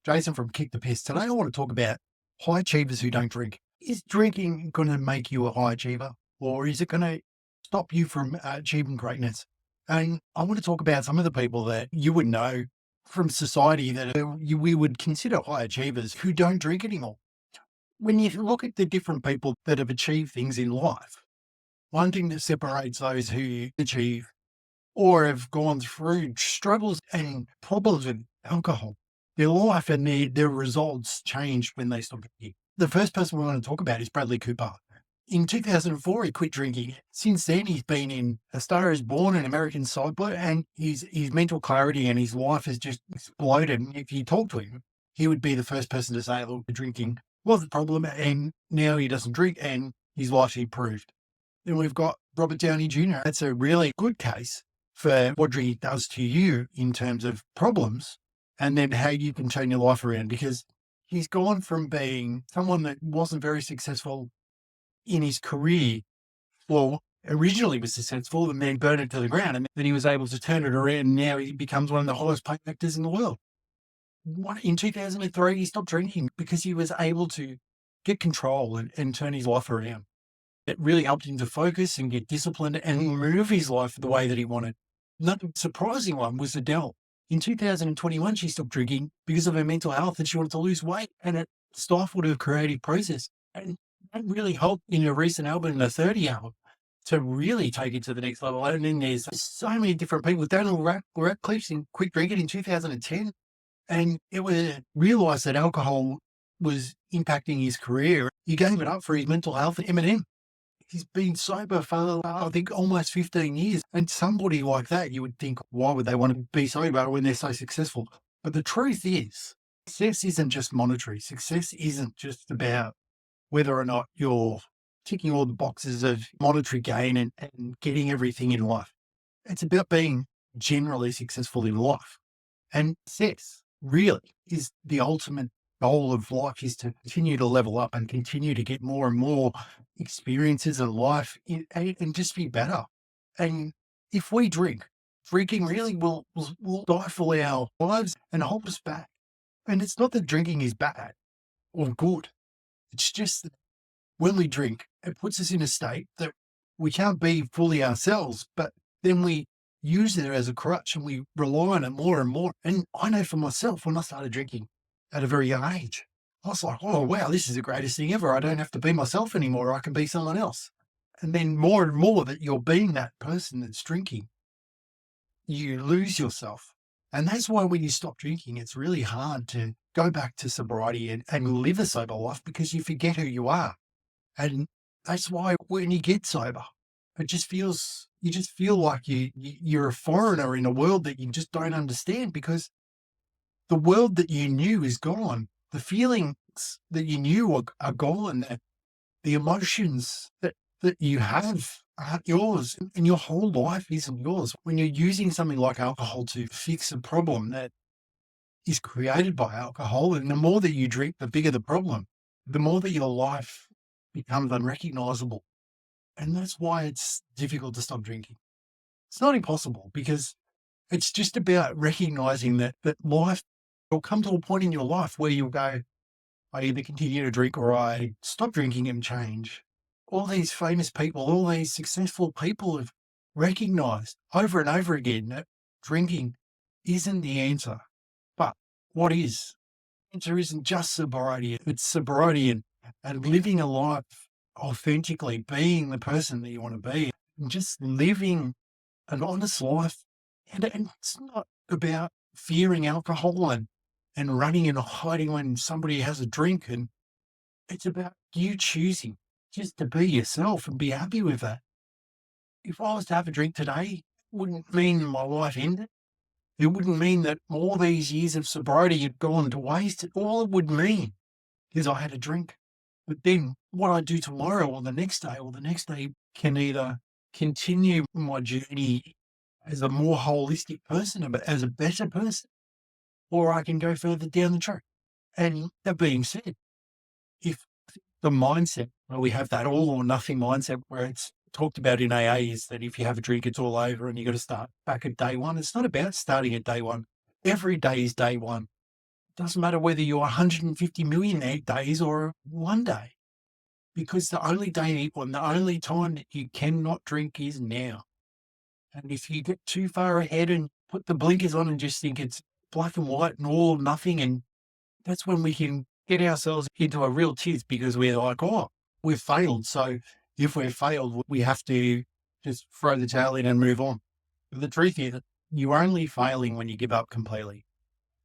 Jason from Kick the Piss. Today I want to talk about high achievers who don't drink. Is drinking going to make you a high achiever, or is it going to stop you from achieving greatness? And I want to talk about some of the people that you would know from society that we would consider high achievers who don't drink anymore. When you look at the different people that have achieved things in life, one thing that separates those who achieve or have gone through struggles and problems with alcohol, their life and their results changed when they stopped drinking. The first person we want to talk about is Bradley Cooper. In 2004, he quit drinking. Since then, he's been in A Star is Born, an American Cyber, and his mental clarity and his life has just exploded. And if you talk to him, he would be the first person to say, look, drinking was the problem, and now he doesn't drink, and his life's improved. Then we've got Robert Downey Jr. That's a really good case for what drinking does to you in terms of problems, and then how you can turn your life around, because he's gone from being someone that wasn't very successful in his career, well, originally was successful and then burned it to the ground. And then he was able to turn it around. And now he becomes one of the highest paid actors in the world. In 2003, he stopped drinking because he was able to get control and turn his life around. It really helped him to focus and get disciplined and move his life the way that he wanted. Another surprising one was Adele. In 2021, she stopped drinking because of her mental health and she wanted to lose weight, and it stifled her creative process. And that really helped in a recent album, the 30 album, to really take it to the next level. And then there's so many different people. Daniel Radcliffe quit drinking in 2010, and it was realised that alcohol was impacting his career. He gave it up for his mental health. Eminem, he's been sober for, I think, almost 15 years. And somebody like that, you would think, why would they want to be sober when they're so successful? But the truth is, success isn't just monetary. Success isn't just about whether or not you're ticking all the boxes of monetary gain and getting everything in life. It's about being generally successful in life. And success really is the ultimate goal of life, is to continue to level up and continue to get more and more experiences in life and just be better. And if we drinking really will stifle our lives and hold us back. And it's not that drinking is bad or good. It's just that when we drink, it puts us in a state that we can't be fully ourselves, but then we use it as a crutch and we rely on it more and more. And I know for myself, when I started drinking at a very young age, I was like, oh, wow, this is the greatest thing ever. I don't have to be myself anymore. I can be someone else. And then more and more that you're being that person that's drinking, you lose yourself. And that's why when you stop drinking, it's really hard to go back to sobriety and live a sober life, because you forget who you are. And that's why when you get sober, you just feel like you're a foreigner in a world that you just don't understand, because the world that you knew is gone. The feelings that you knew are gone. The emotions that you have aren't yours, and your whole life isn't yours. When you're using something like alcohol to fix a problem that is created by alcohol, and the more that you drink, the bigger the problem, the more that your life becomes unrecognizable. And that's why it's difficult to stop drinking. It's not impossible, because it's just about recognizing that life will come to a point in your life where you'll go, I either continue to drink or I stop drinking and change. All these famous people, all these successful people have recognized over and over again that drinking isn't the answer. But what is? The answer isn't just sobriety. It's sobriety and living a life authentically, being the person that you want to be, and just living an honest life. And it's not about fearing alcohol and running and hiding when somebody has a drink. And it's about you choosing just to be yourself and be happy with that. If I was to have a drink today, it wouldn't mean my life ended. It wouldn't mean that all these years of sobriety had gone to waste. All it would mean is I had a drink. But then what I do tomorrow or the next day can either continue my journey as a more holistic person, but as a better person, or I can go further down the track. And that being said, if the mindset, where we have that all or nothing mindset, where it's talked about in AA, is that if you have a drink, it's all over and you got to start back at day one. It's not about starting at day one. Every day is day one. Doesn't matter whether you're 150 million days or one day, because the only day and the only time that you cannot drink is now. And if you get too far ahead and put the blinkers on and just think it's black and white and all or nothing, and that's when we can get ourselves into a real tiz because we're like, oh, we've failed. So if we've failed, we have to just throw the towel in and move on. But the truth is, you're only failing when you give up completely.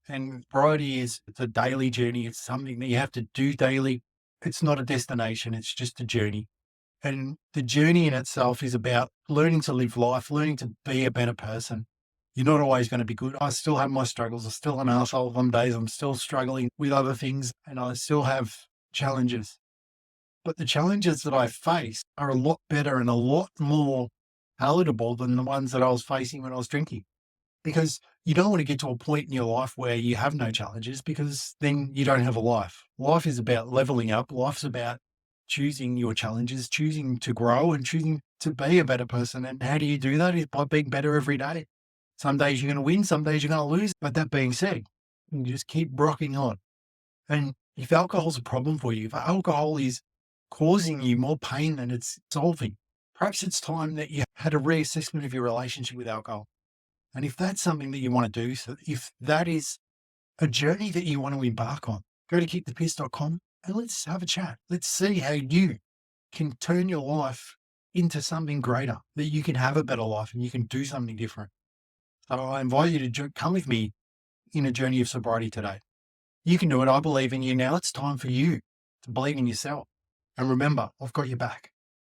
And sobriety is it's a daily journey. It's something that you have to do daily. It's not a destination. It's just a journey. And the journey in itself is about learning to live life, learning to be a better person. You're not always going to be good. I still have my struggles. I'm still an asshole some days. I'm still struggling with other things and I still have challenges. But the challenges that I face are a lot better and a lot more palatable than the ones that I was facing when I was drinking. Because you don't want to get to a point in your life where you have no challenges because then you don't have a life. Life is about leveling up. Life's about choosing your challenges, choosing to grow and choosing to be a better person. And how do you do that? Is by being better every day. Some days you're going to win, some days you're going to lose. But that being said, you just keep rocking on. And if alcohol's a problem for you, if alcohol is causing you more pain than it's solving, perhaps it's time that you had a reassessment of your relationship with alcohol. And if that's something that you want to do, so if that is a journey that you want to embark on, go to keepthepiss.com and let's have a chat. Let's see how you can turn your life into something greater, that you can have a better life and you can do something different. So I invite you to come with me in a journey of sobriety today. You can do it. I believe in you. Now it's time for you to believe in yourself. And remember, I've got your back.